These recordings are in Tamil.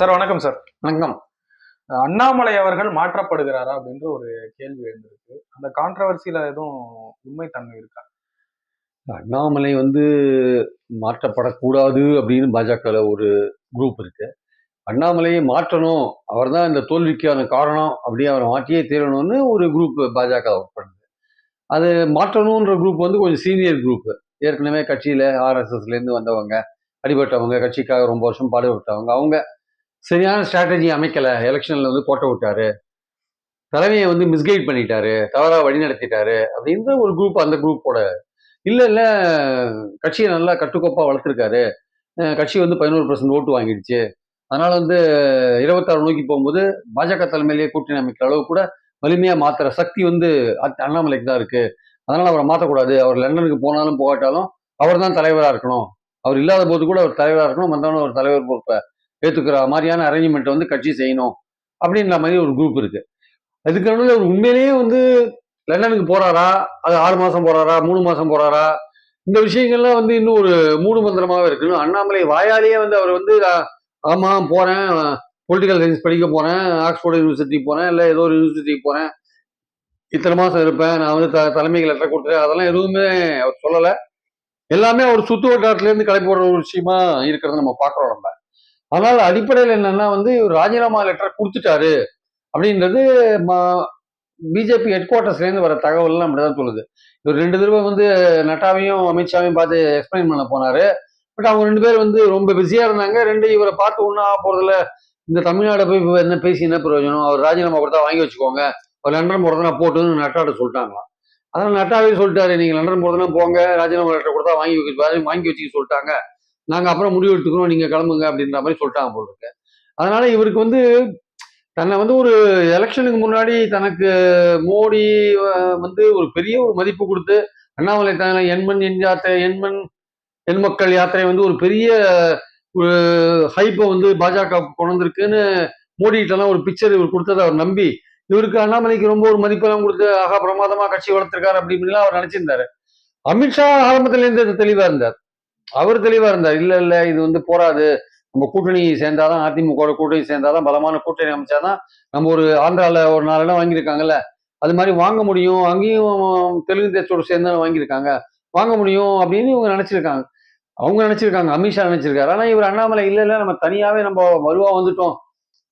சார் வணக்கம் சார். வணக்கம். அண்ணாமலை அவர்கள் மாற்றப்படுகிறாரா அப்படின்ற ஒரு கேள்வி எழுந்திருக்கு. அந்த கான்ட்ரவர்சியில எதுவும் உண்மைத்தன்மை இருக்கா? அண்ணாமலை மாற்றப்படக்கூடாது அப்படின்னு பாஜகவில் ஒரு குரூப் இருக்கு. அண்ணாமலையை மாற்றணும், அவர் தான் இந்த தோல்விக்கான காரணம், அப்படியே அவரை மாற்றியே தீரணும்னு ஒரு குரூப் பாஜக ஒர்க் பண்ணுது. அது மாற்றணுன்ற குரூப் கொஞ்சம் சீனியர் குரூப். ஏற்கனவே கட்சியில் ஆர்எஸ்எஸ்லேருந்து வந்தவங்க, அடிபட்டவங்க, கட்சிக்காக ரொம்ப வருஷம் பாடுபட்டவங்க. அவங்க சரியான ஸ்ட்ராட்டஜி அமைக்கலை, எலெக்ஷனில் கோட்டை விட்டாரு, தலைமையை மிஸ்கைட் பண்ணிட்டாரு, தவறாக வழி நடத்திட்டாரு அப்படின்ற ஒரு குரூப். அந்த குரூப்போட இல்லை கட்சியை நல்லா கட்டுக்கோப்பாக வளர்த்துருக்காரு, கட்சி 11% ஓட்டு வாங்கிடுச்சு, அதனால 26 நோக்கி போகும்போது பாஜக தலைமையிலேயே கூட்டணி அமைக்கிற அளவு கூட வலிமையாக மாற்றுற சக்தி அண்ணாமலைக்கு தான் இருக்கு, அதனால அவரை மாற்றக்கூடாது, அவர் லண்டனுக்கு போனாலும் போகாட்டாலும் அவர் தான் தலைவராக இருக்கணும், அவர் இல்லாத போது கூட அவர் தலைவராக இருக்கணும், வந்தாலும் ஒரு தலைவர் பொறுப்பை ஏற்றுக்கிற மாதிரியான அரேஞ்ச்மெண்ட் கட்சி செய்யணும் அப்படின்ற மாதிரி ஒரு குரூப் இருக்கு. அதுக்கு ஒரு உண்மையிலேயே லண்டனுக்கு போறாரா, அது 6 மாசம் போறாரா, 3 மாசம் போறாரா, இந்த விஷயங்கள்லாம் இன்னும் ஒரு மூடு மந்திரமாவே இருக்கு. அண்ணாமலை வாயாலேயே அவர் ஆமா போறேன், பொலிட்டிக்கல் சயின்ஸ் படிக்க போறேன், ஆக்ஸ்போர்ட் யூனிவர்சிட்டிக்கு போறேன், இல்லை ஏதோ ஒரு யூனிவர்சிட்டிக்கு போறேன், இத்தனை மாசம் இருப்பேன், நான் தலைமைக்கு லெட்டர் கொடுத்துறேன், அதெல்லாம் எதுவுமே அவர் சொல்லலை. எல்லாமே அவர் சுத்து வட்டாரத்துல இருந்து கிளப்பி போடுற ஒரு விஷயமா இருக்கிறத நம்ம பாக்குறோம் நம்ம. ஆனால் அடிப்படையில் என்னன்னா இவர் ராஜினாமா லெட்டர் கொடுத்துட்டாரு அப்படின்றது பிஜேபி ஹெட் குவார்டர்ஸ்லேருந்து வர தகவல்லாம் அப்படிதான் சொல்லுது. இவர் 2 தடவை நட்டாவையும் அமித்ஷாவையும் பார்த்து எக்ஸ்பிளைன் பண்ண போனாரு. பட் அவங்க 2 பேர் ரொம்ப பிஸியா இருந்தாங்க. இவரை பார்த்து ஒன்றும் ஆக போறதில்ல, இந்த தமிழ்நாடு போய் என்ன பேசி என்ன பிரயோஜனம், அவர் ராஜினாமா கொடுத்தா வாங்கி வச்சுக்கோங்க, அவர் லண்டன் போறதுனா போட்டுன்னு நட்டாட்ட சொல்லிட்டாங்களாம். அதனால நட்டாவே சொல்லிட்டாரு, நீங்க லண்டன் போறதுனா போங்க, ராஜினாமா லெட்டர் கொடுத்தா வாங்கி வச்சுக்க சொல்லிட்டாங்க, நாங்க அப்புறம் முடிவு எடுத்துக்கிறோம், நீங்க கிளம்புங்க அப்படின்ற மாதிரி சொல்லிட்டாங்க போல இருக்கு. அதனால இவருக்கு தன்னை ஒரு எலெக்ஷனுக்கு முன்னாடி தனக்கு மோடி ஒரு பெரிய ஒரு மதிப்பு கொடுத்து அண்ணாமலை தன்னை எண் மக்கள் யாத்திரை ஒரு பெரிய ஒரு ஹைப்பை பாஜக கொண்டு வந்திருக்குன்னு மோடி கிட்டலாம் ஒரு பிக்சர் இவர் கொடுத்ததை அவர் நம்பி இவருக்கு அண்ணாமலைக்கு ரொம்ப ஒரு மதிப்பெல்லாம் கொடுத்து ஆகா பிரமாதமா கட்சி வளர்த்திருக்காரு அப்படின்னு அவர் நினைச்சிருந்தாரு. அமித்ஷா ஆரம்பத்திலேருந்து தெளிவா இருந்தார். அவர் தெளிவா இருந்தார், இல்ல இது போராது, நம்ம கூட்டணி சேர்ந்தாதான், அதிமுக கூட்டணி சேர்ந்தாதான், பலமான கூட்டணி அமைச்சாதான் நம்ம ஒரு ஆந்திரால ஒரு 4 இடம் வாங்கியிருக்காங்கல்ல, அது மாதிரி வாங்க முடியும், அங்கேயும் தெலுங்கு தேசத்தோடு சேர்ந்து வாங்கியிருக்காங்க, வாங்க முடியும் அப்படின்னு இவங்க நினைச்சிருக்காங்க. அவங்க நினைச்சிருக்காங்க, அமித்ஷா நினைச்சிருக்காரு. ஆனா இவர் அண்ணாமலை இல்ல நம்ம தனியாவே நம்ம வலுவா வந்துட்டோம்,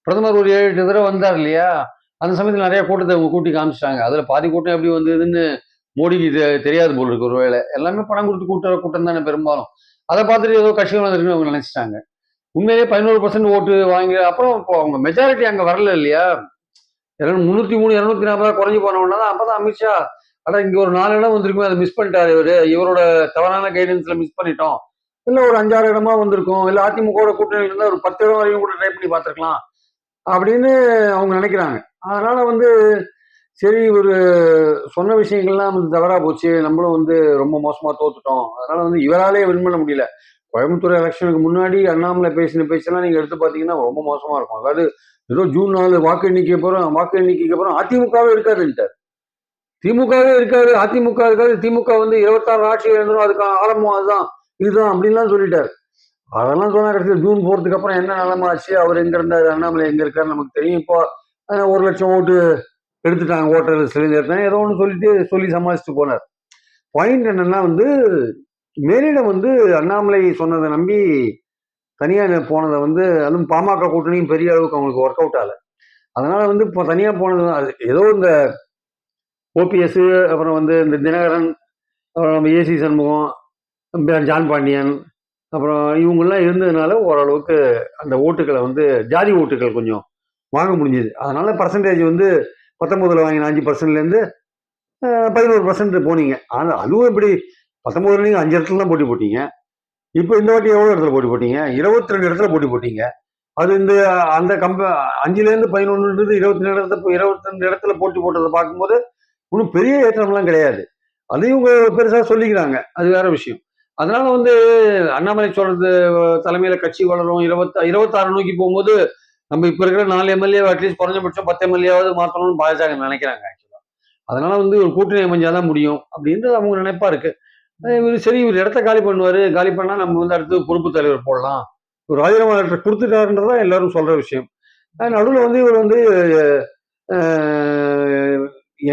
பிரதமர் ஒரு 7-8 தடவை வந்தார் இல்லையா, அந்த சமயத்தில் நிறைய கூட்டத்தை அவங்க கூட்டி காமிச்சிட்டாங்க. அதுல பாதி கூட்டம் எப்படி வந்ததுன்னு மோடிக்கு தெரியாது போல் இருக்கு. ஒருவேளை எல்லாமே பணம் கொடுத்து கூட்டம் தானே பெரும்பாலும். அதை பார்த்துட்டு ஏதோ கட்சிகள் வந்திருக்குன்னு அவங்க நினைச்சிட்டாங்க. உண்மையிலேயே 11% ஓட்டு வாங்கி அப்புறம் அவங்க மெஜாரிட்டி அங்க வரல இல்லையா, 303 240 குறைஞ்சு போனவொன்னா தான் அப்பதான் அமித்ஷா இங்க ஒரு 4 இடம் வந்திருக்குமே, அதை மிஸ் பண்ணிட்டாரு இவரோட தவறான கைடன்ஸ்ல மிஸ் பண்ணிட்டோம், இல்ல ஒரு 5-6 இடமா வந்திருக்கும், இல்ல அதிமுக கூட்டணியில் இருந்தா ஒரு 10 இடம் வரையும் கூட ட்ரை பண்ணி பார்த்துருக்கலாம் அப்படின்னு அவங்க நினைக்கிறாங்க. அதனால சரி இவர் சொன்ன விஷயங்கள்லாம் தவறா போச்சு, நம்மளும் ரொம்ப மோசமா தோத்துட்டோம், அதனால இவராலே வின் பண்ண முடியல. கோயம்புத்தூர் எலெக்ஷனுக்கு முன்னாடி அண்ணாமலை பேசின பேச்செல்லாம் நீங்க எடுத்து பாத்தீங்கன்னா ரொம்ப மோசமா இருக்கும். அதாவது ஏதோ ஜூன் 4 வாக்கு எண்ணிக்கைக்கு அப்புறம் அதிமுகவே இருக்காதுன்ட்டார். திமுகவே இருக்காது, அதிமுக இருக்காது, திமுக 26 ஆட்சியில் இருந்துடும், அதுக்கான ஆரம்பம் அதுதான் இதுதான் அப்படின்லாம் சொல்லிட்டாரு. அதெல்லாம் சொன்னா கடைசியில் ஜூன் 4 அப்புறம் என்ன நிலைமை ஆச்சு, அவர் எங்க இருந்தாரு, அண்ணாமலை எங்க இருக்காரு நமக்கு தெரியும். இப்போ 1 லட்சம் ஓட்டு எடுத்துட்டாங்க, ஓட்டர் லிஸ்ட்ல ஏதோ ஒன்று சொல்லி சமாளிச்சுட்டு போனார். பாயிண்ட் என்னன்னா மேலிடம் அண்ணாமலை சொன்னதை நம்பி தனியா போனதை அதுவும் பாமக கூட்டணியும் பெரிய அளவுக்கு அவங்களுக்கு ஒர்க் அவுட் ஆகல. அதனால இப்போ தனியா போனது ஏதோ இந்த ஓபிஎஸ், அப்புறம் இந்த தினகரன், அப்புறம் நம்ம ஏசி சண்முகம், ஜான் பாண்டியன், அப்புறம் இவங்கெல்லாம் இருந்ததுனால ஓரளவுக்கு அந்த ஓட்டுகளை ஜாதி ஓட்டுகள் கொஞ்சம் வாங்க முடிஞ்சது. அதனால பர்சன்டேஜ் 19 வாங்கின 5%லேருந்து 11% போனீங்க. ஆனால் அதுவும் இப்படி 19 நீங்க 5 இடத்துல தான் போட்டி போட்டீங்க. இப்போ இந்த வாட்டி எவ்வளவு இடத்துல போட்டி போட்டீங்க? 22 இடத்துல போட்டி போட்டீங்க. அது அந்த 5லேருந்து 11 22 இடத்துல போட்டி போட்டதை பார்க்கும்போது ஒன்றும் பெரிய ஏற்றம்லாம் கிடையாது. அதையும் இவங்க பெருசா சொல்லிக்கிறாங்க, அது வேற விஷயம். அதனால அண்ணாமலை சொல்றது தலைமையில கட்சி வளரும், 26 நோக்கி போகும்போது நம்ம இப்ப இருக்கிற 4 எம்எல்ஏ அட்லீஸ்ட் குறைஞ்சபட்சம் 10 எம்எல்ஏவாவது மாற்றணும்னு பாஜக நினைக்கிறாங்க ஆக்சுவலா. அதனால ஒரு கூட்டணி அமைஞ்சாதான் முடியும் அப்படின்றது அவங்க நினைப்பா இருக்கு. சரி இவர் இடத்த காலி பண்ணுவாரு, காலி பண்ணா நம்ம அடுத்து பொறுப்பு தலைவர் போடலாம் ஒரு ராஜினாமா லெட்டர் கொடுத்துட்டாருன்றதான் எல்லாரும் சொல்ற விஷயம். நடுவில் வந்து இவர் வந்து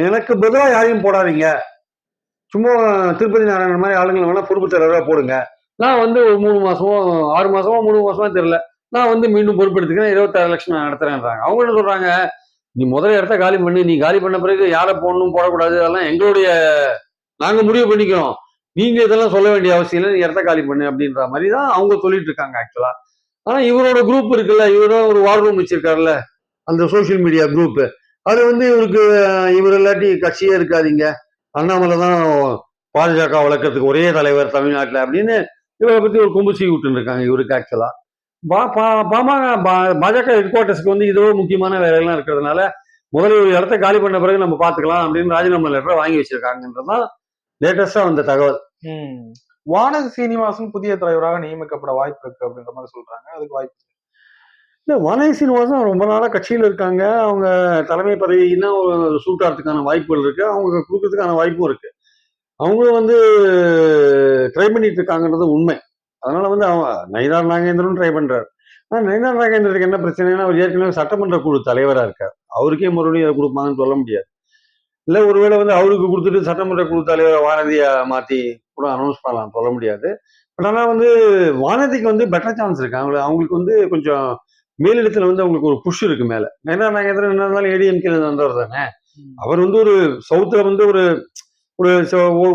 எனக்கு பதிலாக யாரையும் போடாதீங்க, சும்மா திருப்பதி நாராயணன் மாதிரி ஆளுங்களை வேணா பொறுப்பு தலைவராக போடுங்க, நான் வந்து ஒரு 3 மாசமோ 6 மாசமோ 3 மாசமா தெரியல, நான் வந்து மீண்டும் பொறுப்பெடுத்துக்கிறேன், 26 லட்சம் நான் நடத்துறேன்றாங்க. அவங்க என்ன சொல்றாங்க, நீ முதல்ல இடத்த காலி பண்ணி, நீ காலி பண்ண பிறகு யாரை போடணும் போடக்கூடாது அதெல்லாம் எங்களுடைய நாங்க முடிவு பண்ணிக்கிறோம், நீங்க இதெல்லாம் சொல்ல வேண்டிய அவசியம் இல்லை, நீ இடத்த காலி பண்ணு அப்படின்ற மாதிரி தான் அவங்க சொல்லிட்டு இருக்காங்க ஆக்சுவலா. ஆனா இவரோட குரூப் இருக்குல்ல, இவரும் ஒரு வார் ரூம் வச்சிருக்காருல்ல, அந்த சோசியல் மீடியா குரூப், அது வந்து இவருக்கு இவர் இல்லாட்டி கட்சியே இருக்காதீங்க, அண்ணாமலை தான் பாஜக வளர்க்கறதுக்கு ஒரே தலைவர் தமிழ்நாட்டில் அப்படின்னு இவரை பத்தி ஒரு கொம்பு சீ விட்டு இருக்காங்க இவருக்கு ஆக்சுவலா. பாஜக ஹெட் குவார்டர்ஸ்க்கு வந்து இதோ முக்கியமான வேலைகள்லாம் இருக்கிறதுனால முதல்ல ஒரு இடத்த காலி பண்ண பிறகு நம்ம பாத்துக்கலாம் அப்படின்னு ராஜினாமா லெட்டரை வாங்கி வச்சிருக்காங்கன்றதுதான் லேட்டஸ்டா வந்த தகவல். வானதி சீனிவாசன் புதிய தலைவராக நியமிக்கப்பட வாய்ப்பு இருக்கு அப்படின்ற மாதிரி சொல்றாங்க, அதுக்கு வாய்ப்பு இல்ல, வானதி சீனிவாசன் ரொம்ப நாளா கட்சியில இருக்காங்க, அவங்க தலைமை பதவின்னா சூட்டாறதுக்கான வாய்ப்புகள் இருக்கு, அவங்க கொடுக்கறதுக்கான வாய்ப்பும் இருக்கு. அவங்களும் வந்து ட்ரை பண்ணிட்டு இருக்காங்கன்றது உண்மை. அதனால வந்து அவங்க நயினார் நாகேந்திரன் ட்ரை பண்றாரு. ஆனா நயினார் நாகேந்திரனுக்கு என்ன பிரச்சனைனா, அவர் ஏற்கனவே சட்டமன்ற குழு தலைவரா இருக்கார், அவருக்கே மறுபடியும் அதை கொடுப்பாங்கன்னு சொல்ல முடியாது. இல்ல ஒருவேளை வந்து அவருக்கு கொடுத்துட்டு சட்டமன்ற குழு தலைவரை வானதியை மாத்தி கூட அனௌன்ஸ் பண்ணலாம், சொல்ல முடியாது. பட் ஆனா வந்து வானதிக்கு வந்து பெட்டர் சான்ஸ் இருக்கு, அவங்களுக்கு வந்து கொஞ்சம் மேலிடத்துல வந்து அவங்களுக்கு ஒரு புஷ் இருக்கு மேல. நயினார் நாகேந்திரன் என்ன இருந்தாலும் ஏடிஎம்கேல வந்தவர் தானே, அவர் வந்து ஒரு சவுத்துல வந்து ஒரு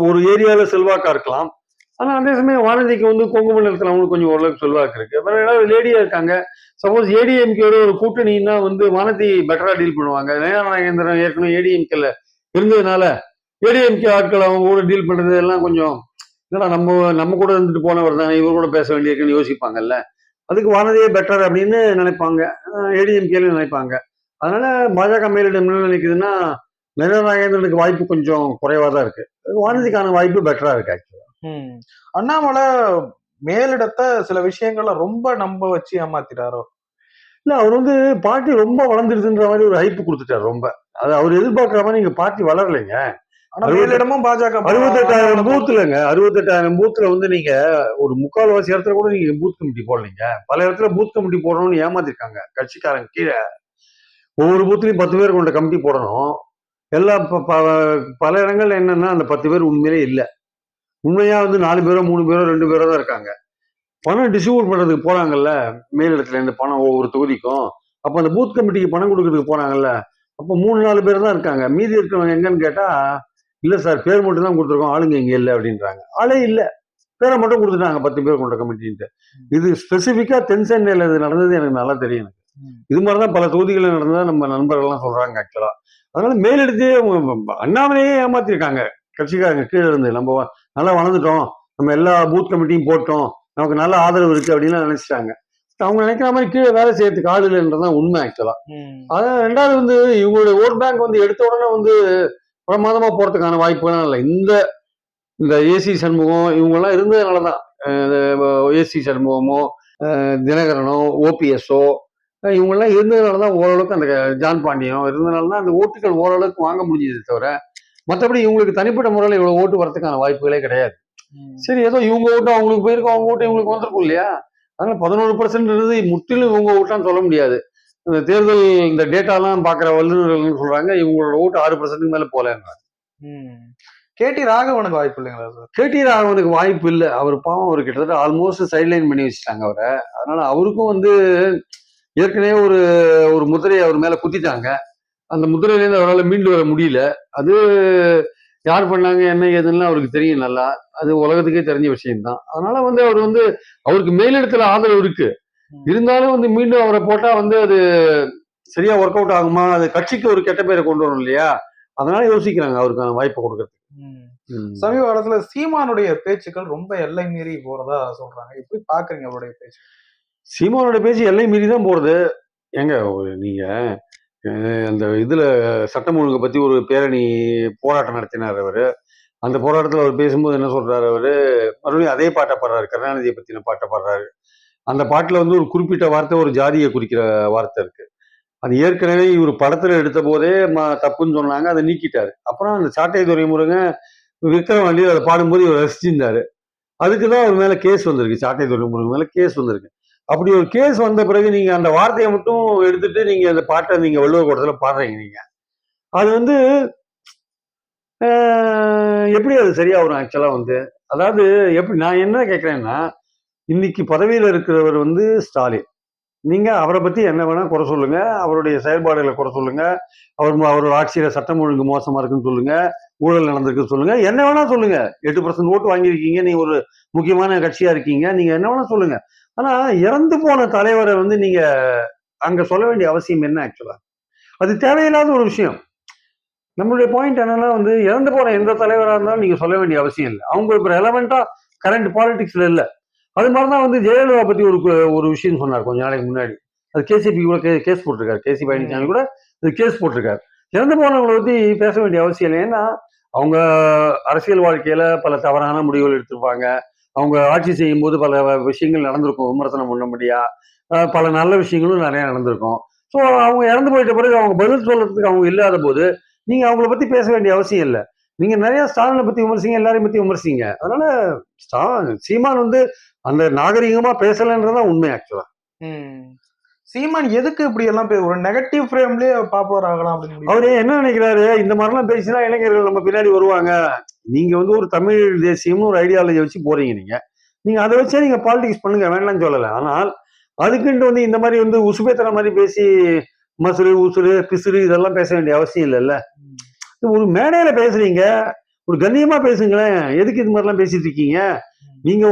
ஒரு ஏரியால செல்வாக்கா இருக்கலாம். ஆனா அதே சமயம் வானதிக்கு வந்து கொங்கு மண்டலத்துல அவங்களுக்கு கொஞ்சம் ஓரளவுக்கு செல்வாக்கு இருக்கு. அப்புறம் லேடியா இருக்காங்க, சப்போஸ் ஏடிஎம்கேயோட ஒரு கூட்டணின்னா வந்து வானதி பெட்டரா டீல் பண்ணுவாங்க. நயனா நாகேந்திரன் ஏற்கனவே ஏடிஎம்கேல இருந்ததுனால ஏடிஎம்கே ஆட்கள் அவங்க கூட டீல் பண்றது எல்லாம் கொஞ்சம் இல்லடா, நம்ம கூட இருந்துட்டு போனவர் தானே, இவர் கூட பேச வேண்டியிருக்குன்னு யோசிப்பாங்கல்ல, அதுக்கு வானதியே பெட்டர் அப்படின்னு நினைப்பாங்க, ஏடிஎம்கேல நினைப்பாங்க. அதனால பாஜக மேலிடம் என்ன நினைக்குதுன்னா, நயனா நாகேந்திரனுக்கு வாய்ப்பு கொஞ்சம் குறைவா தான் இருக்கு, வானதிக்கான வாய்ப்பு பெட்டரா இருக்கு ஆக்சுவலா. அண்ணாமலை மேலிடத்தை சில விஷயங்களை ரொம்ப நம்ப வச்சு ஏமாத்திட்டாரோ? இல்ல, அவர் வந்து பார்ட்டி ரொம்ப வளர்ந்துருதுன்ற மாதிரி ஒரு ஹைப் கொடுத்துட்டாரு ரொம்ப. அது அவர் எதிர்பார்க்கிற மாதிரி இங்க பார்ட்டி வளரலைங்க. மேலிடமும் பாஜக 68,000 பூத்துலங்க, 68,000 பூத்துல வந்து நீங்க ஒரு 3/4 இடத்துல கூட நீங்க பூத் கமிட்டி போடலீங்க. பல இடத்துல பூத் கமிட்டி போடணும்னு ஏமாத்திருக்காங்க கட்சிக்காரங்க. கீழே ஒவ்வொரு பூத்துலயும் 10 பேர் கொண்ட கமிட்டி போடணும். எல்லா பல இடங்கள்ல என்னன்னா அந்த 10 பேர் உண்மையிலே இல்லை, உண்மையா வந்து 4 பேரோ 3 பேரோ 2 பேரோ தான் இருக்காங்க. பணம் டிஸ்ட்ரிபியூட் பண்றதுக்கு போறாங்கல்ல மேலிடத்துல இருந்து பணம் ஒவ்வொரு தொகுதிக்கும், அப்ப அந்த பூத் கமிட்டிக்கு பணம் கொடுக்கறதுக்கு போறாங்கல்ல, அப்ப 3-4 பேர் தான் இருக்காங்க. மீதி இருக்கிறவங்க எங்கன்னு கேட்டா, இல்ல சார் பேர் மட்டும் தான் கொடுத்துருக்கோம், ஆளுங்க இங்க இல்லை அப்படின்றாங்க. ஆளே இல்ல, பேரை மட்டும் கொடுத்துட்டாங்க 10 பேர் கொண்ட கமிட்டின்ட்டு. இது ஸ்பெசிபிக்கா தென் சென்னையில இது நடந்தது எனக்கு நல்லா தெரியும். எனக்கு இது மாதிரிதான் பல தொகுதிகளில் நடந்ததா நம்ம நண்பர்கள்லாம் சொல்றாங்க ஆக்சுவலா. அதனால மேலிடத்தே அண்ணாமலையே ஏமாத்திருக்காங்க கட்சிக்காரங்க. கீழே இருந்து நம்ம நல்லா வளர்ந்துட்டோம், நம்ம எல்லா பூத் கமிட்டியும் போட்டோம், நமக்கு நல்ல ஆதரவு இருக்கு அப்படின்னு நினைச்சிட்டாங்க. அவங்க நினைக்கிற மாதிரி கீழே வேலை செய்யறதுக்கு ஆள் இல்லைன்றதான் உண்மை ஆக்சுவலா. அதான் ரெண்டாவது வந்து இவங்களுடைய ஓட் பேங்க் வந்து எடுத்த உடனே வந்து பிரமாதமா போறதுக்கான வாய்ப்புலாம் இல்லை. இந்த ஏசி சண்முகம் இவங்கெல்லாம் இருந்ததுனாலதான், ஏசி சண்முகமோ தினகரனோ ஓபிஎஸ்ஓ இவங்கெல்லாம் இருந்ததுனாலதான் ஓரளவுக்கு அந்த ஜான் பாண்டியனோ இருந்ததுனாலதான் அந்த ஓட்டுகள் ஓரளவுக்கு வாங்க முடிஞ்சது தவிர, மற்றபடி இவங்களுக்கு தனிப்பட்ட முறையில் இவ்வளவு ஓட்டு வரதுக்கான வாய்ப்புகளே கிடையாது. சரி, ஏதோ இவங்க ஓட்டு அவங்களுக்கு போயிருக்கும், அவங்க ஓட்டு இவங்களுக்கு வந்திருக்கும் இல்லையா, அதனால 11% முற்றிலும் இவங்க ஓட்டான்னு சொல்ல முடியாது. இந்த தேர்தல் இந்த டேட்டாலாம் பாக்குற வல்லுநர்கள் சொல்றாங்க இவங்களோட ஓட்டு 6% மேல போலன்றாங்க. கேடி ராகவனுக்கு வாய்ப்பு இல்லைங்களா சார்? கேடி ராகவனுக்கு வாய்ப்பு இல்லை, அவர் பாவம், அவர் கிட்டத்தட்ட ஆல்மோஸ்ட் சைட்லைன் பண்ணி வச்சுட்டாங்க அவரை. அதனால அவருக்கும் வந்து ஏற்கனவே ஒரு முதிரையை அவர் மேல குத்திட்டாங்க, அந்த முதிரையிலேருந்து அவரால் மீண்டு வர முடியல. அது யார் பண்ணாங்க என்ன ஏதுன்னு அவருக்கு தெரியும் நல்லா, அது உலகத்துக்கே தெரிஞ்ச விஷயம்தான். அதனால வந்து அவர் வந்து அவருக்கு மேலிடத்துல ஆதரவு இருக்கு, இருந்தாலும் வந்து மீண்டும் அவரை போட்டா வந்து அது சரியா ஒர்க் அவுட் ஆகுமா, அது கட்சிக்கு ஒரு கெட்ட பேரை கொண்டு வரும் இல்லையா, அதனால யோசிக்கிறாங்க அவருக்கான வாய்ப்பை கொடுக்கறதுக்கு. சமீப காலத்துல சீமானுடைய பேச்சுக்கள் ரொம்ப எல்லை மீறி போறதா சொல்றாங்க, எப்படி பாக்குறீங்க அவருடைய பேச்சு? சீமானுடைய பேச்சு எல்லை மீறி தான் போறது. ஏங்க நீங்க அந்த இதுல சட்டம் ஒழுங்கை பத்தி ஒரு பேரணி போராட்டம் நடத்தினார் அவரு. அந்த போராட்டத்துல அவர் பேசும்போது என்ன சொல்றாரு, அவரு மறுபடியும் அதே பாட்டை பாடுறாரு, கருணாநிதியை பத்தின பாட்டை பாடுறாரு. அந்த பாட்டுல வந்து ஒரு குறிப்பிட்ட வார்த்தை ஒரு ஜாதியை குறிக்கிற வார்த்தை இருக்கு, அது ஏற்கனவே இவர் படத்துல எடுத்த போதே தப்புன்னு சொன்னாங்க, அதை நீக்கிட்டாரு. அப்புறம் அந்த சாட்டை துரைமுருகன் விக்ரவாண்டி அதை பாடும்போது இவர் ரசிச்சிருந்தாரு, அதுக்குதான் அவர் மேல கேஸ் வந்திருக்கு, சாட்டை துரைமுருகன் மேல கேஸ் வந்திருக்கு. அப்படி ஒரு கேஸ் வந்த பிறகு நீங்க அந்த வார்த்தையை மட்டும் எடுத்துட்டு நீங்க அந்த பாட்டை நீங்க வள்ளுவர் கூடத்துல பாடுறீங்க நீங்க. அது வந்து எப்படி அது சரியா வரும் ஆக்சுவலா வந்து? அதாவது எப்படி நான் என்ன கேட்கிறேன்னா, இன்னைக்கு பதவியில இருக்கிறவர் வந்து ஸ்டாலின். நீங்க அவரை பத்தி என்ன வேணா குறை சொல்லுங்க, அவருடைய செயல்பாடுகளை குறை சொல்லுங்க, அவர் ஆட்சியில சட்டம் ஒழுங்கு மோசமா இருக்குன்னு சொல்லுங்க, ஊழல் நடந்திருக்குன்னு சொல்லுங்க, என்ன வேணா சொல்லுங்க. 8% ஓட்டு வாங்கியிருக்கீங்க, நீங்க ஒரு முக்கியமான கட்சியா இருக்கீங்க, நீங்க என்ன வேணா சொல்லுங்க. ஆனா இறந்து போன தலைவரை வந்து நீங்க அங்க சொல்ல வேண்டிய அவசியம் என்ன ஆக்சுவலா? அது தேவையில்லாத ஒரு விஷயம். நம்மளுடைய பாயிண்ட் என்னன்னா வந்து இறந்து போன எந்த தலைவரா இருந்தாலும் நீங்க சொல்ல வேண்டிய அவசியம் இல்லை. அவங்க இப்ப ரெலவெண்டா கரண்ட் பாலிடிக்ஸ்ல இல்ல. அது மாதிரிதான் வந்து ஜெயலலிதா பத்தி ஒரு விஷயம் சொன்னார் கொஞ்ச நாளைக்கு முன்னாடி. அது கேசிபி கூட கேஸ் போட்டிருக்காரு. கேசி பழனிசாமி கூட அது கேஸ் போட்டிருக்காரு. இறந்து போனவங்களை பத்தி பேச வேண்டிய அவசியம் இல்லை. ஏன்னா அவங்க அரசியல் வாழ்க்கையில பல தவறான முடிவுகள் எடுத்திருப்பாங்க. அவங்க ஆட்சி செய்யும் போது பல விஷயங்கள் நடந்திருக்கும் விமர்சனம் பண்ண முடியா. பல நல்ல விஷயங்களும் நிறைய நடந்திருக்கும். ஸோ அவங்க இறந்து போயிட்ட பிறகு அவங்க பதில் சொல்றதுக்கு அவங்க இல்லாத போது நீங்க அவங்கள பத்தி பேச வேண்டிய அவசியம் இல்லை. நீங்க நிறைய ஸ்டாலினை பத்தி விமர்சிங்க, எல்லாரையும் பத்தி விமர்சிங்க. அதனால சீமான் வந்து அந்த நாகரிகமா பேசலன்றதான் உண்மை ஆக்சுவலா. சீமான் எதுக்கு இப்படி எல்லாம் ஒரு நெகட்டிவ் ஃப்ரேம்லயே பாப்புலர் ஆகலாம் அப்படின்னு அவரு என்ன நினைக்கிறாரு, இந்த மாதிரிலாம் பேசினா இளைஞர்கள் நம்ம பின்னாடி வருவாங்க. நீங்க வந்து ஒரு தமிழ் தேசியம்னு ஒரு ஐடியாலஜி வச்சு போறீங்க நீங்க அதை வச்சே நீங்க பாலிடிக்ஸ் பண்ணுங்க, வேண்டாம்னு சொல்லல. ஆனால் அதுக்குன்ட்டு வந்து இந்த மாதிரி வந்து உசுபேத்தன மாதிரி பேசி மசுறு உசுறு பிசுறு இதெல்லாம் பேச வேண்டிய அவசியம் இல்லைல்ல. ஒரு மேடையில பேசுறீங்க, ஒரு கண்ணியமா பேசுங்களேன். எதுக்கு இது மாதிரிலாம் பேசிட்டு இருக்கீங்க? நீங்க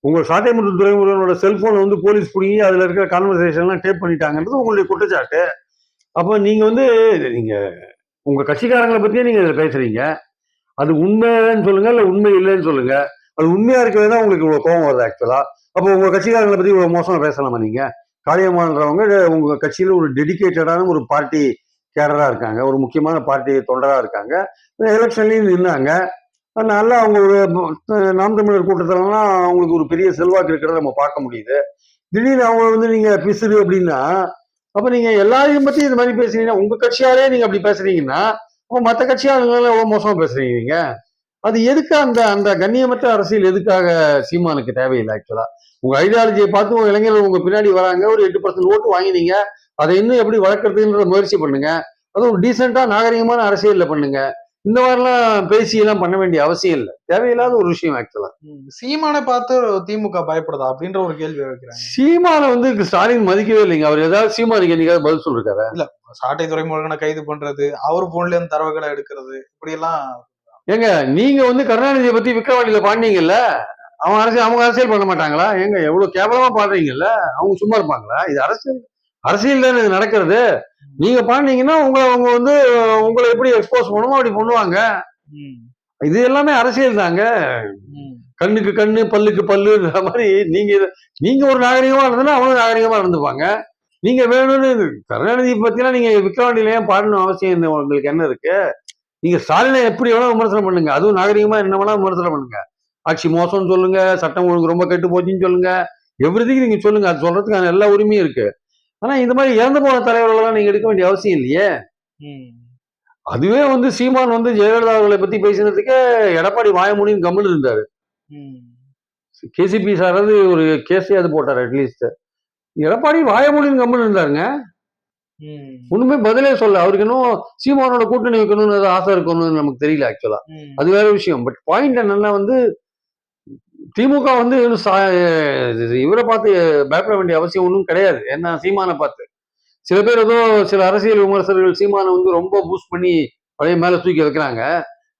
உங்க சாட்டைமுத்து துரைமுருகனோட செல்போனை வந்து போலீஸ் பிடிங்கி அதுல இருக்கிற கான்வர்சேஷன்லாம் டேப் பண்ணிட்டாங்கன்றது உங்களுடைய குற்றச்சாட்டு. அப்போ நீங்க வந்து நீங்க உங்க கட்சிக்காரங்களை பத்தியே நீங்க இதுல பேசுறீங்க. அது உண்மைன்னு சொல்லுங்க, இல்ல உண்மை இல்லைன்னு சொல்லுங்க. அது உண்மையா இருக்கவே தான் உங்களுக்கு இவ்வளவு கோபம் வருது ஆக்சுவலா. அப்போ உங்க கட்சிக்காரங்களை பத்தி இவ்வளவு மோசமா பேசலாமா நீங்க? காளியம்மான்றவங்க உங்க கட்சியில ஒரு டெடிகேட்டடான ஒரு பார்ட்டி கேடரா இருக்காங்க, ஒரு முக்கியமான பார்ட்டி தொண்டரா இருக்காங்க. எலெக்ஷன்லயும் நின்னாங்க. நல்லா அவங்க ஒரு நாம் தமிழர் கூட்டத்திலலாம் அவங்களுக்கு ஒரு பெரிய செல்வாக்கு இருக்கிறத நம்ம பார்க்க முடியுது. திடீர்னு அவங்க வந்து நீங்க பிசுறு அப்படின்னா, அப்ப நீங்க எல்லாரையும் பத்தி இது மாதிரி பேசுறீங்கன்னா, உங்க கட்சியாலே நீங்க அப்படி பேசுறீங்கன்னா, அப்ப மற்ற கட்சியாளர்கள் எவ்வளவு மோசமா பேசுறீங்க நீங்க? அது எதுக்கு அந்த அந்த கண்ணியமற்ற அரசியல் எதுக்காக சீமானுக்கு தேவையில்லை ஆக்சுவலா? உங்க ஐடியாலஜியை பார்த்து உங்க இளைஞர்கள் உங்க பின்னாடி வராங்க, ஒரு 8% ஓட்டு வாங்கினீங்க, அதை இன்னும் எப்படி வளர்க்கறதுன்ற முயற்சி பண்ணுங்க. அதுவும் டீசெண்டா நாகரிகமான அரசியல்ல பண்ணுங்க. இந்த மாதிரிலாம் பேசி எல்லாம் பண்ண வேண்டிய அவசியம் இல்லை. தேவையில்லாத ஒரு விஷயம் ஆக்சுவலா. சீமானை பார்த்து திமுக பயப்படுதா அப்படின்ற ஒரு கேள்வி வைக்கிறாங்க. சீமானை வந்து ஸ்டாலின் மதிக்கவே இல்லைங்க. அவர் ஏதாவது சீமானுக்கு என்னைக்காவது பதில் சொல்லிருக்காரு? இல்ல, சாட்டை துரைமுருகனை கைது பண்றது, அவர் போன்ல இருந்து தரவுகளை எடுக்கிறது, இப்படி எல்லாம். ஏங்க நீங்க வந்து கருணாநிதியை பத்தி விக்ரவாண்டியில பாடினீங்கல்ல, அவங்க அரசியல் பண்ண மாட்டாங்களா? ஏங்க எவ்வளவு கேவலமா பாடுறீங்கல்ல, அவங்க சும்மா இருப்பாங்களா? இது அரசியல் தானே இது நடக்கிறது. நீங்க பாடினீங்கன்னா அவங்க வந்து உங்களை எப்படி எக்ஸ்போஸ் பண்ணுமோ அப்படி பண்ணுவாங்க. இது எல்லாமே அரசியல் தாங்க. கண்ணுக்கு கண்ணு பல்லுக்கு பல்லுன்ற மாதிரி நீங்க ஒரு நாகரிகமா இருந்ததுன்னா அவங்களும் நாகரிகமா இருந்துப்பாங்க. நீங்க வேணும்னு கருணாநிதி பத்திலாம் நீங்க விக்ரவாண்டியில ஏன் பாடணும் அவசியம் உங்களுக்கு என்ன இருக்கு? நீங்க ஸ்டாலினை எப்படி வேணா விமர்சனம் பண்ணுங்க, அதுவும் நாகரிகமா என்ன வேணா விமர்சனம் பண்ணுங்க. ஆட்சி மோசம் சொல்லுங்க, சட்டம் ஒழுங்கு ரொம்ப கெட்டு போச்சுன்னு சொல்லுங்க, எவ்ரிதிங் நீங்க சொல்லுங்க. அது சொல்றதுக்கான எல்லா உரிமையும் இருக்கு. ஆனா இந்த மாதிரி இறந்து போன தலைவர்களெல்லாம் நீங்க எடுக்க வேண்டிய அவசியம் இல்லையே. அதுவே வந்து சீமான் வந்து ஜெயலலிதா அவர்களை பத்தி பேசினதுக்கு எடப்பாடி வாயமூடின்னு கம்முன்னு இருந்தாரு. கேசிபி சார் ஒரு கேஸே அது போட்டாரு. அட்லீஸ்ட் எடப்பாடி வாயமூடின்னு கம்முன்னு இருந்தாருங்க. ஒண்ணுமே பதிலே சொல்ல. அவருக்கு இன்னும் சீமானோட கூட்டணி வைக்கணும்னு ஆசை இருக்கணும்னு நமக்கு தெரியல ஆக்சுவலா. அது வேற விஷயம். பட் பாயிண்ட் என்னன்னா வந்து திமுக வந்து இவரை பார்த்து பயப்பட வேண்டிய அவசியம் ஒன்றும் கிடையாது. ஏன்னா சீமானை பார்த்து சில பேர் ஏதோ சில அரசியல் விமர்சகர்கள் சீமானை வந்து ரொம்ப பூஸ்ட் பண்ணி அப்படியே மேல தூக்கி வைக்கிறாங்க.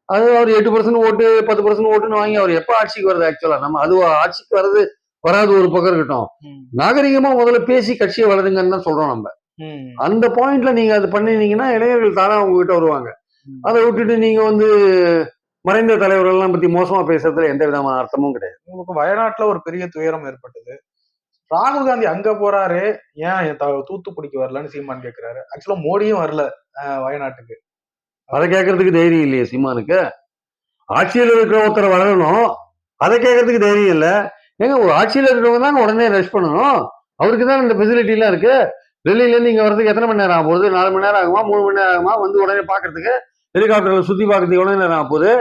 அது அவர் 8% ஓட்டு 10% ஓட்டுன்னு வாங்கி அவர் எப்ப ஆட்சிக்கு வருது ஆக்சுவலா? நம்ம அது ஆட்சிக்கு வர்றது வராது ஒரு பக்கம் இருக்கட்டும். நாகரிகமா முதல்ல பேசி கட்சியை வளருங்கன்னு தான் சொல்றோம் நம்ம. அந்த பாயிண்ட்ல நீங்க அது பண்ணினீங்கன்னா இளைஞர்கள் தானே அவங்க கிட்ட வருவாங்க. அதை விட்டுட்டு நீங்க வந்து மறைந்த தலைவர்கள்லாம் பத்தி மோசமா பேசுறதுல எந்த விதமான அர்த்தமும் கிடையாது. உங்களுக்கு வயநாட்டுல ஒரு பெரிய துயரம் ஏற்பட்டது. ராகுல் காந்தி அங்க போறாரு, ஏன் தூத்துக்குடிக்கு வரலன்னு சீமான் கேட்கிறாரு. ஆக்சுவலா மோடியும் வரல வயநாட்டுக்கு. அதை கேட்கறதுக்கு தைரியம் இல்லையே சீமானுக்கு. ஆட்சியில் இருக்கிற ஒருத்தரை வரணும், அதை கேட்கறதுக்கு தைரியம் இல்லை. ஏங்க ஒரு ஆட்சியில் இருக்கிறவங்க தான் உடனே ரெஸ்ட் பண்ணணும். அவருக்கு தான் இந்த ஃபெசிலிட்டி எல்லாம் இருக்கு. டெல்லியில இருந்து இங்க வரதுக்கு எத்தனை மணி நேரம் ஆகும் போகுது? 4 மணி நேரம் ஆகுமா, 3 மணி நேரம் ஆகுமா? வந்து உடனே பாக்குறதுக்கு ஹெலிகாப்டர்ல சுத்தி பாக்குறதுக்கு எவ்வளவு நேரம் ஆகும் போகுது?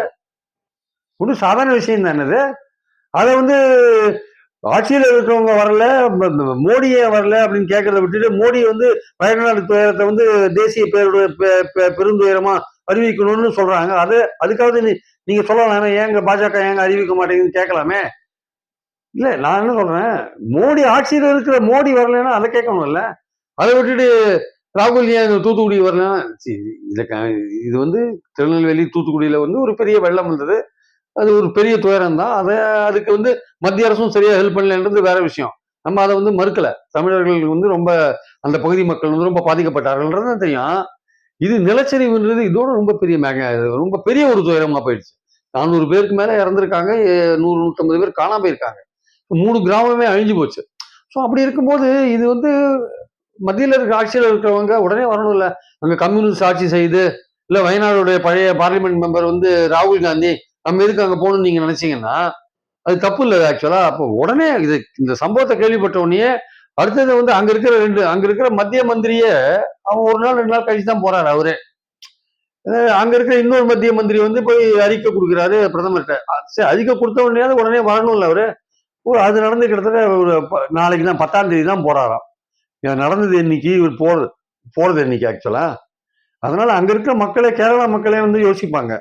ஒன்றும் சாதாரண விஷயம் தானே அது. அதை வந்து ஆட்சியில் இருக்கிறவங்க வரல, மோடியே வரல அப்படின்னு கேட்கறத விட்டுட்டு மோடி வந்து வயநாடு துயரத்தை வந்து தேசிய பேருடைய பெருந்துயரமா அறிவிக்கணும்னு சொல்றாங்க. அதுக்காவது நீங்க சொல்லலாம், ஏங்க பாஜக ஏங்க அறிவிக்க மாட்டேங்குதுன்னு கேட்கலாமே. இல்ல நான் என்ன சொல்றேன், மோடி ஆட்சியில் இருக்கிற மோடி வரலன்னா அதை கேட்கணும்ல. அதை விட்டுட்டு ராகுல் ஏன் தூத்துக்குடி வரலன்னா இது வந்து திருநெல்வேலி தூத்துக்குடியில வந்து ஒரு பெரிய வெள்ளம் வந்தது. அது ஒரு பெரிய துயரம் தான். அதுக்கு வந்து மத்திய அரசும் சரியா ஹெல்ப் பண்ணலன்றது வேற விஷயம். நம்ம அதை வந்து மறுக்கல. தமிழர்கள் வந்து ரொம்ப அந்த பகுதி மக்கள் வந்து ரொம்ப பாதிக்கப்பட்டார்கள்ன்றது தெரியும். இது நிலச்சரிவுன்றது இதோட ரொம்ப பெரிய ஒரு துயரமா போயிடுச்சு. 400 பேருக்கு மேல இறந்திருக்காங்க. 100, 150 பேர் காணாம போயிருக்காங்க. 3 கிராமமே அழிஞ்சு போச்சு. ஸோ அப்படி இருக்கும்போது இது வந்து மத்தியில் இருக்க ஆட்சியில் இருக்கிறவங்க உடனே வரணும்ல. அங்க கம்யூனிஸ்ட் ஆட்சி செய்து, இல்ல வயநாடுடைய பழைய பார்லிமெண்ட் மெம்பர் வந்து ராகுல் காந்தி நம்ம எதுக்கு அங்க போகணும்னு நீங்க நினைச்சீங்கன்னா அது தப்பு இல்லை ஆக்சுவலா. அப்போ உடனே இந்த சம்பவத்தை கேள்விப்பட்ட உடனே அடுத்தது வந்து அங்க இருக்கிற மத்திய மந்திரியே அவன் 1 நாள் 2 நாள் கழிச்சு தான் போறாரு அவரு. அங்க இருக்கிற இன்னொரு மத்திய மந்திரி வந்து போய் அறிக்கை கொடுக்குறாரு பிரதமர்கிட்ட. சரி, அறிக்கை கொடுத்த உடனே வரணும்ல அவரு. அது நடந்து கிட்டத்தட்ட ஒரு நாளைக்கு தான் 10ஆம் தேதி தான் போறாராம். நடந்தது இன்னைக்கு, இவர் போறது இன்னைக்கு ஆக்சுவலா. அதனால அங்க இருக்கிற கேரளா மக்களே வந்து யோசிப்பாங்க,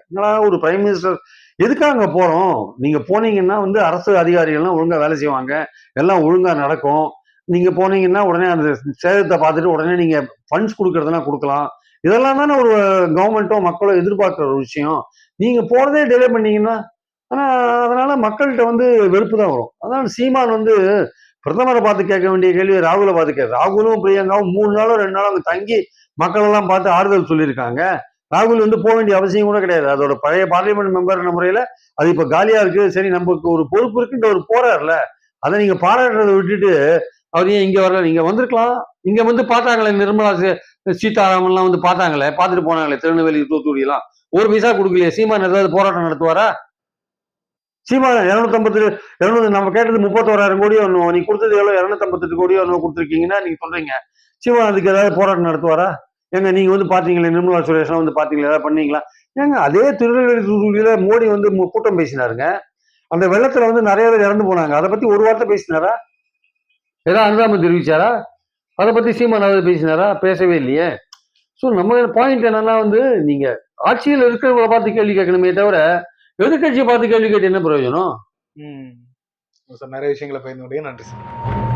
ஒரு பிரைம் மினிஸ்டர் எதுக்காக அங்க போறோம்? நீங்க போனீங்கன்னா வந்து அரசு அதிகாரிகள்லாம் ஒழுங்கா வேலை செய்வாங்க, எல்லாம் ஒழுங்கா நடக்கும். நீங்க போனீங்கன்னா உடனே அந்த சேதத்தை பார்த்துட்டு உடனே நீங்க ஃபண்ட்ஸ் கொடுக்கறதுனா கொடுக்கலாம். இதெல்லாம் தானே ஒரு கவர்மெண்ட்டோ மக்களோ எதிர்பார்க்கிற ஒரு விஷயம். நீங்க போறதே டிலே பண்ணீங்கன்னா, ஆனா அதனால மக்கள்கிட்ட வந்து வெறுப்பு தான் வரும். அதனால சீமான் வந்து பிரதமரை பார்த்து கேட்க வேண்டிய கேள்வி ராகுலை பார்த்து ராகுலும் பிரியங்காவும் 3 நாளோ 2 நாளோ அங்க தங்கி மக்கள் எல்லாம் பார்த்து ஆறுதல் சொல்லியிருக்காங்க. ராகுல் வந்து போக வேண்டிய அவசியம் கூட கிடையாது. அதோட பழைய பார்லிமெண்ட் மெம்பர் முறையில அது இப்ப காலியா இருக்கு. சரி, நமக்கு ஒரு பொறுப்பு இருக்குன்ற ஒரு போறாருல, அதை நீங்க பாராட்டுறதை விட்டுட்டு அவர் ஏன் இங்க வரல? நீங்க வந்திருக்கலாம். இங்க வந்து பார்த்தாங்களே, நிர்மலா சீதாராமன் எல்லாம் வந்து பார்த்தாங்களே, பார்த்துட்டு போனாங்களே திருநெல்வேலி தூத்துக்குடி எல்லாம். ஒரு பைசா கொடுக்கலையே. சீமான் ஏதாவது போராட்டம் நடத்துவாரா? சீமான் 250 நம்ம கேட்டது 31,000 கோடியோ நீ கொடுத்தது எவ்வளவு? 258 கோடியோ கொடுத்துருக்கீங்கன்னா நீங்க சொல்றீங்க. சீமான் அதுக்கு ஏதாவது போராட்டம் நடத்துவாரா? ஏங்க நீங்க வந்து பாத்தீங்களே, நிர்மலா சுரேஷன் வந்து பாத்தீங்களா, ஏதாவது பண்ணீங்களா? ஏங்க அதே திருநெல்வேலி தூத்துக்குடியில மோடி வந்து கூட்டம் பேசினாருங்க. அந்த வெள்ளத்துல வந்து நிறைய பேர் இறந்து போனாங்க. அதை பத்தி ஒரு வார்த்தை பேசினாரா? ஏதாவது அனுதாபம் தெரிவிச்சாரா? அதை பத்தி சீமான் ஏதாவது பேசினாரா? பேசவே இல்லையே. ஸோ நம்ம பாயிண்ட் என்னன்னா வந்து, நீங்க ஆட்சியில் இருக்கிறவங்களை பார்த்து கேள்வி கேட்கணுமே தவிர எதிர்கட்சியை பார்த்து கேள்வி கேட்டு என்ன பிரயோஜனம்? நிறைய விஷயங்களை பகிர்ந்து நன்றி சார்.